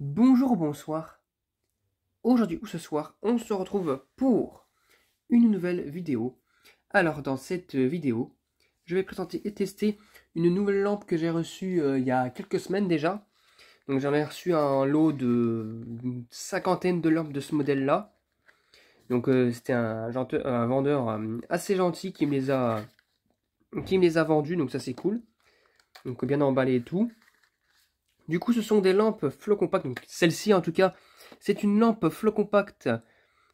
Bonjour, bonsoir. Aujourd'hui ou ce soir, on se retrouve pour une nouvelle vidéo. Alors, dans cette vidéo, je vais présenter et tester une nouvelle lampe que j'ai reçue il y a quelques semaines déjà. Donc, j'en ai reçu un lot d'une cinquantaine de lampes de ce modèle-là. Donc, c'était un vendeur assez gentil qui me les a vendues, donc ça c'est cool. Donc, bien emballé et tout. Du coup, ce sont des lampes flow compact. Donc, celle-ci, en tout cas, c'est une lampe flow compact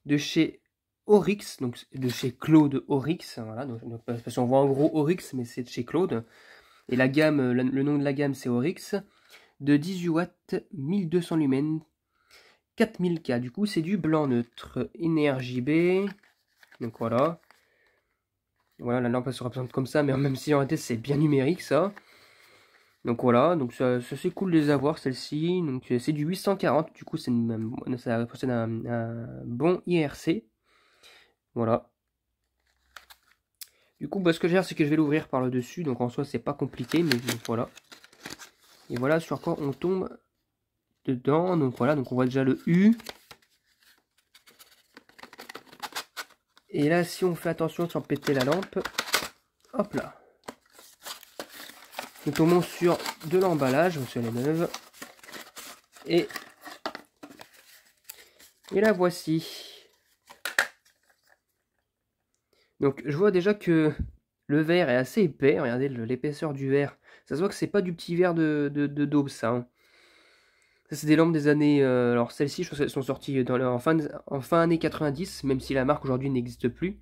de chez Oryx, donc de chez Claude Oryx. Voilà, donc, parce qu'on voit en gros Oryx, mais c'est de chez Claude. Et la gamme, le nom de la gamme, c'est Oryx. De 18 watts, 1200 lumens, 4000K. Du coup, c'est du blanc neutre. RGB. Donc voilà. Voilà, la lampe elle se représente comme ça, mais même si en réalité c'est bien numérique ça. Donc voilà, donc ça c'est cool de les avoir celle-ci. Donc c'est du 840, du coup ça possède un bon IRC. Voilà. Du coup, ce que je vais faire, c'est que je vais l'ouvrir par le dessus. Donc en soi, c'est pas compliqué, mais donc, voilà. Et voilà sur quoi on tombe dedans. Donc voilà, donc on voit déjà le U. Et là, si on fait attention sans péter la lampe, hop là. Nous tombons sur de l'emballage, donc sur les neuves. Et la voici. Donc je vois déjà que le verre est assez épais. Regardez l'épaisseur du verre. Ça se voit que c'est pas du petit verre de daube ça. Hein. Ça c'est des lampes des années... alors celles-ci je pense qu'elles sont sorties en fin années 90. Même si la marque aujourd'hui n'existe plus.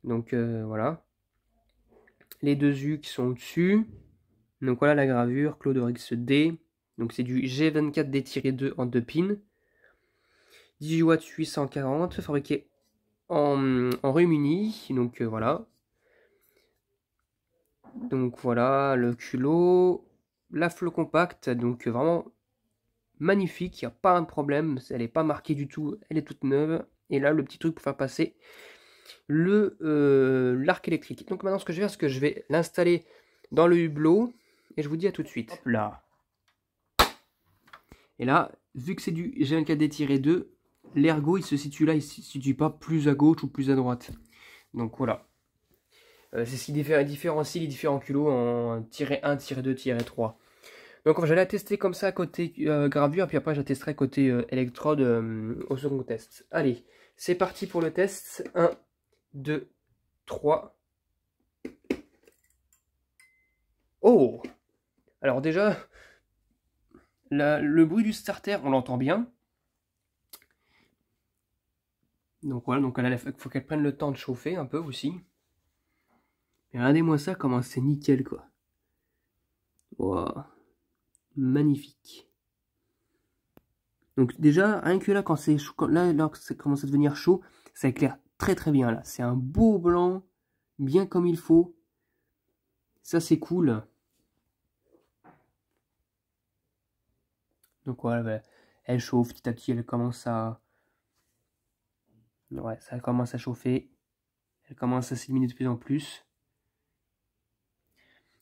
Donc voilà. Les deux U qui sont au-dessus. Donc voilà la gravure. Claude Oryx D. Donc c'est du G24D-2 en 2 pins. 18 watts 840. Fabriqué en Royaume-Uni. Donc voilà. Donc voilà, le culot, la flow compact, donc vraiment magnifique, il n'y a pas un problème, elle n'est pas marquée du tout, elle est toute neuve. Et là, le petit truc pour faire passer l'arc électrique. Donc maintenant, ce que je vais faire, c'est que je vais l'installer dans le hublot, et je vous dis à tout de suite. Hop là. Et là, vu que c'est du G24D-2, l'ergot, il se situe là, il ne se situe pas plus à gauche ou plus à droite. Donc voilà. C'est ce qui différencie les différents culots en -1, -2, -3. Donc j'allais la tester comme ça côté gravure, puis après je la testerai côté électrode au second test. Allez, c'est parti pour le test. 1, 2, 3. Oh! Alors déjà, le bruit du starter, on l'entend bien. Donc voilà, donc il faut qu'elle prenne le temps de chauffer un peu aussi. Et regardez-moi ça, comment c'est nickel quoi. Wow. Magnifique. Donc déjà, rien que là, quand c'est chaud, là ça commence à devenir chaud, ça éclaire très très bien là. C'est un beau blanc, bien comme il faut. Ça c'est cool. Donc voilà, elle chauffe petit à petit, elle commence à... Ouais, ça commence à chauffer. Elle commence à s'illuminer de plus en plus.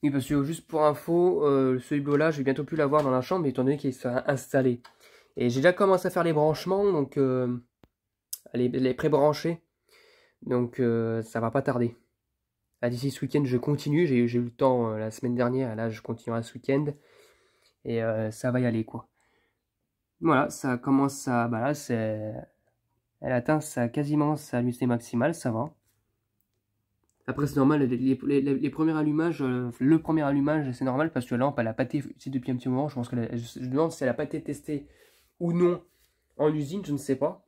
Oui, parce que juste pour info, ce hublot là, je vais bientôt plus l'avoir dans la chambre, étant donné qu'il sera installé. Et j'ai déjà commencé à faire les branchements, donc les pré-brancher. Donc ça va pas tarder. D'ici ce week-end, je continue. J'ai eu le temps la semaine dernière. Là, je continuerai ce week-end. Et ça va y aller, quoi. Voilà, ça commence à... Bah là, elle atteint quasiment sa lucidité maximale, ça va. Après, c'est normal, les premiers allumages, le premier allumage, c'est normal parce que la lampe, elle a pas été utilisée depuis un petit moment. Je pense que je me demande si elle a pas été testée ou non en usine, je ne sais pas.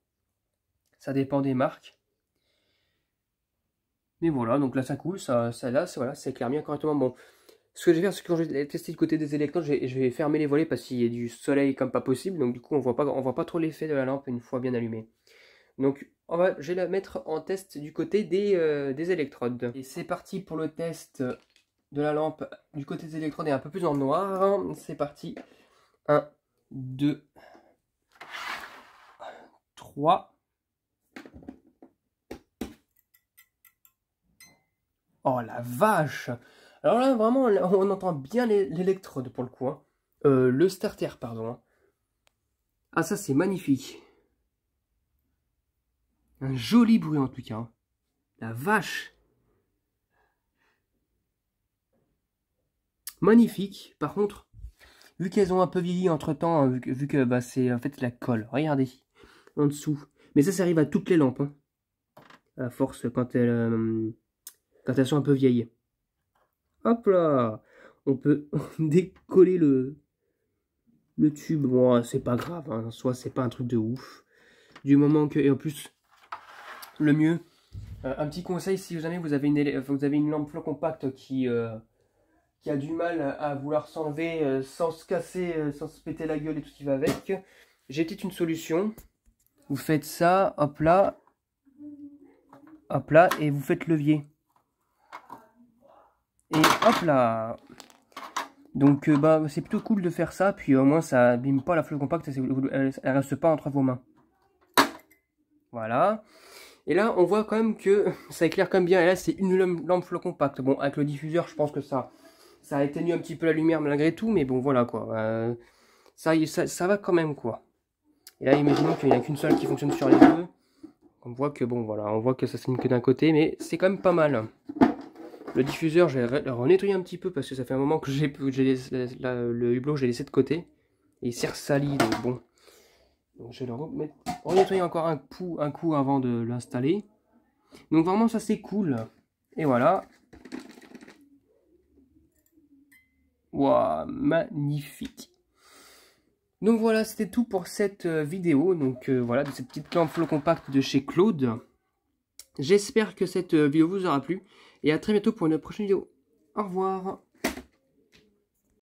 Ça dépend des marques. Mais voilà, donc là, ça coule, voilà, ça éclaire bien correctement. Bon, ce que je vais faire, c'est que quand je vais tester du côté des électrodes, je vais fermer les volets parce qu'il y a du soleil comme pas possible. Donc du coup, on voit pas trop l'effet de la lampe une fois bien allumée. Donc je vais la mettre en test du côté des électrodes. Et c'est parti pour le test de la lampe du côté des électrodes et un peu plus en noir. C'est parti. 1, 2, 3. Oh la vache! Alors là, vraiment, on entend bien l'électrode pour le coup. Hein. Le starter, pardon. Hein. Ah, ça c'est magnifique. Un joli bruit en tout cas. Hein. La vache. Magnifique. Par contre, vu qu'elles ont un peu vieilli entre temps, hein, vu que bah, c'est en fait la colle. Regardez. En dessous. Mais ça arrive à toutes les lampes. Hein. À force quand elles sont un peu vieilles. Hop là. On peut décoller le tube. Bon, c'est pas grave. Hein. Soit c'est pas un truc de ouf. Du moment que... Et en plus, le mieux... un petit conseil, si jamais vous avez une lampe flow compacte qui a du mal à vouloir s'enlever sans se casser, sans se péter la gueule et tout ce qui va avec, j'ai peut-être une solution. Vous faites ça, hop là, et vous faites levier. Et hop là. Donc bah c'est plutôt cool de faire ça, puis au moins ça abîme pas la flow compacte, elle reste pas entre vos mains. Voilà. Et là, on voit quand même que ça éclaire quand même bien. Et là, c'est une lampe flow compacte. Bon, avec le diffuseur, je pense que ça a éteigné un petit peu la lumière malgré tout. Mais bon, voilà quoi. Ça va quand même quoi. Et là, imaginons qu'il n'y en a qu'une seule qui fonctionne sur les deux. On voit que bon, voilà. On voit que ça saigne que d'un côté. Mais c'est quand même pas mal. Le diffuseur, je vais le renettoyer un petit peu parce que ça fait un moment que le hublot, je l'ai laissé de côté. Et il s'est ressali. Donc bon. Donc je vais le renettoyer encore un coup avant de l'installer. Donc vraiment ça c'est cool. Et voilà. Waouh, magnifique. Donc voilà, c'était tout pour cette vidéo. Donc voilà, de cette petite lampe flow compacte de chez Claude. J'espère que cette vidéo vous aura plu. Et à très bientôt pour une prochaine vidéo. Au revoir.